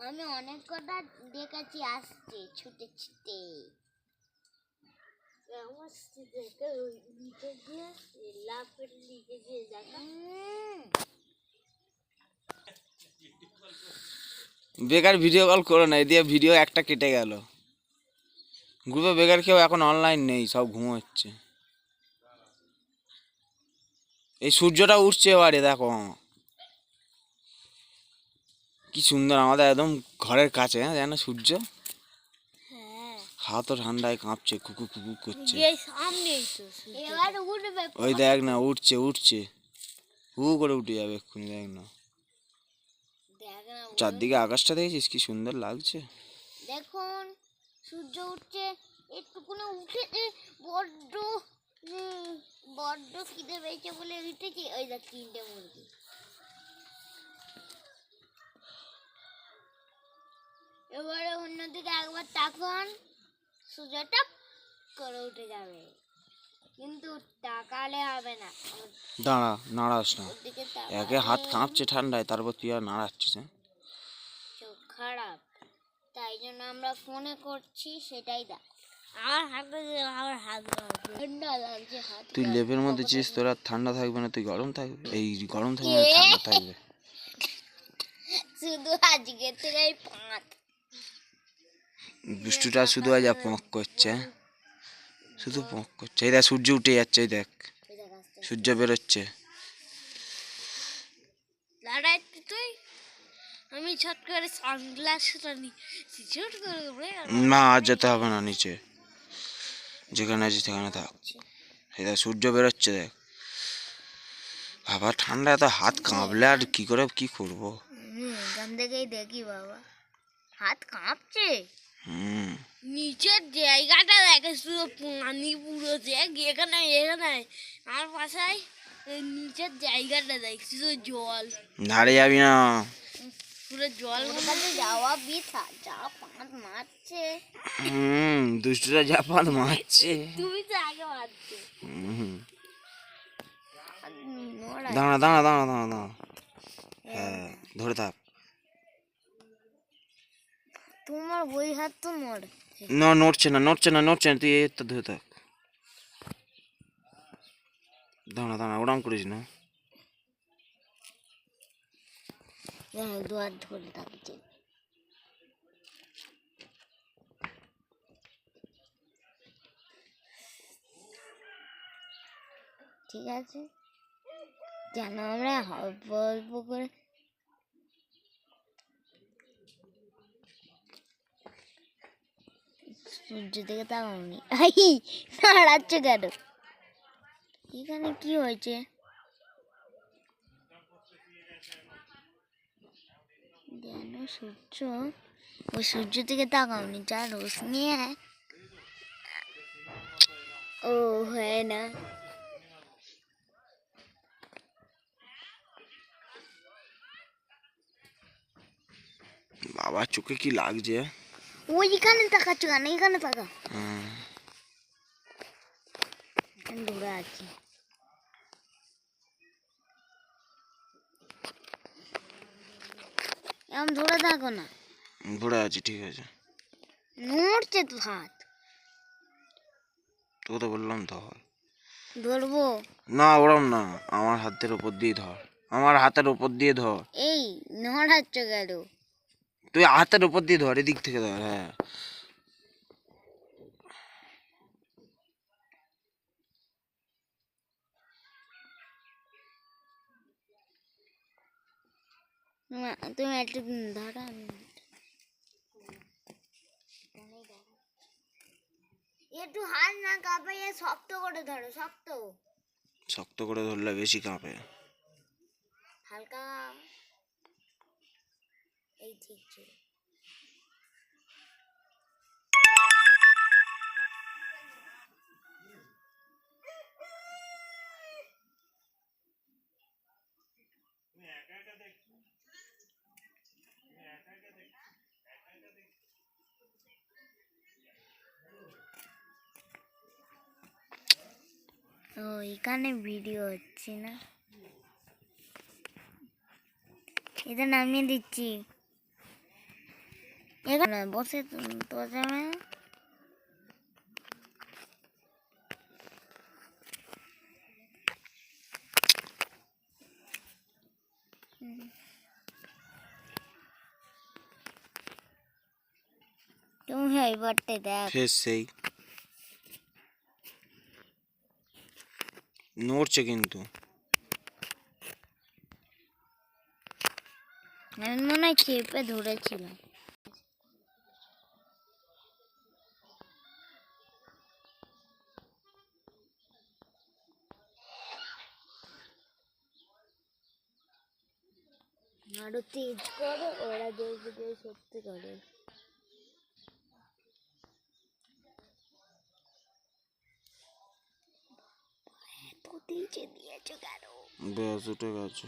আমি অনেক কটা দেখেছি আসছে ছুটে ছুটে। বেকার ভিডিও কল করো না, এদিকে ভিডিও একটা কেটে গেল। গ্রুপে বেকার কেউ এখন অনলাইন নেই, সব ঘুমোচ্ছে। এই সূর্যটা উঠছে এবারে, দেখো কি সুন্দর আমাদের একদম ঘরের কাছে। হ্যাঁ জানো সূর্য, হাতও ঠান্ডায় কাঁপছে, কুকু কুকু করছে। ওই দেখ না, উঠছে উঠছে, হু করে উঠে যাবে এক্ষুনি। দেখ না চারদিকে আকাশটা দেখেছিস কি সুন্দর লাগছে। দেখুন সূর্য উঠছে, একটুকুনি উঠেছে, বড্ড বড্ড খিদে পেয়েছে বলে উঠেছে। ওই দেখ তিনটে মুরগি। এবারে অন্যদিকে একবার তাকান, সূর্য টপ করে উঠে যাবে, কিন্তু তাকালে হবে না। দাঁড়া, নাড়াস না, একে হাত কাঁপছে ঠান্ডায়, তারপর তুই আর নাড়াচ্ছিস। চোখ খারাপ, তাই জন্য আমরা ফোনে করছি, সেটাই দেখ। আমার হাত ঠান্ডা লাগছে। তুই লেপের মধ্যে চিস, তোর আর ঠান্ডা থাকবে না, তুই গরম থাকবে। এই গরম থাকবে না, ঠান্ডা থাকবে। শুধু আজকে থেকে পাঁচ দুষ্টুটা শুধু আজ পক করছে, শুধু পক করছে। এই দেখ সূর্য উঠে যাচ্ছে, এই দেখ সূর্য বেরোচ্ছে। তুই আমি ছট করে সানগ্লাসটা নিচ্ছি, ছট করে। না আর যেতে হবে না নিচে, যেখানে আছিস সেখানে থাক। এই দেখ সূর্য বেরোচ্ছে, দেখ। বাবা ঠান্ডা এত হাত কাঁপলে আর কি করে কি করবো। এখান থেকেই দেখি বাবা, হাত কাঁপছে। নিচের জায়গাটা দেখে শুধু পানি পুরো দেখ, এখানে এখানে আর বাসায় নিচের জায়গাটা দেখ শুধু জল। ধারে যাবি না, পুরো জল। যাওয়া বৃথা, যা পাঁচ মারছে। দুষ্টুটা যা পাত মারছে। তুমি তো আগে মারছো। দাঁড়া দাঁড়া দাঁড়া দাঁড়া দাঁড়া, হ্যাঁ ধরে থাক। তোমার বই হাত তো নড়ে না, নড়ছে না নড়ছে না নড়ছে না, তুই এই তো ধরে থাক। দাঁড়া দাঁড়া, ওরম করিস না। দুয়ার ধরে থাকছে। ঠিক আছে, যেন আমরা অল্প অল্প করে সূর্য থেকে তাকাওনি। নাড়াচ্ছে কেন? এখানে কি হয়েছে? যেন সূর্য, ওই সূর্য থেকে তাকাওনি, যা রোশনি ও হয় না। বাবা চোখে কি লাগছে? ওইখানে তাকাচ্ছ কেন? এখানে তাকা, দূরে আছি। এরকম ধরে থাকো না। ঘুরে আছি, ঠিক আছে। নড়ছে তো হাত। তোকে তো বললাম ধর। ধরবো না, ওরম না, আমার হাতের উপর দিয়ে ধর, আমার হাতের উপর দিয়ে ধর। এই নড়াচ্ছ কেন? তুই হাতের উপর দিয়ে ধর, এদিক থেকে ধর। হ্যাঁ তুমি একটু ধরো, একটু হাত না কাঁপাইয়ে শক্ত করে ধরো, শক্ত। শক্ত করে ধরলে বেশি কাঁপে। হালকা, এই ঠিক ছিল। ও এখানে ভিডিও হচ্ছে না, এটা নামিয়ে দিচ্ছি। এখানে বসে তো যাবে না। তুমি এইবারটা দেখ ফের সেই নড়ছে কিন্তু। আমি মনে হয় চেপে ধরেছিলাম। আরো তেজ করো, ওরা দেখবে সত্যি করে। এত তেজে দিয়েছো কেন? ব্যাস উঠে গেছে।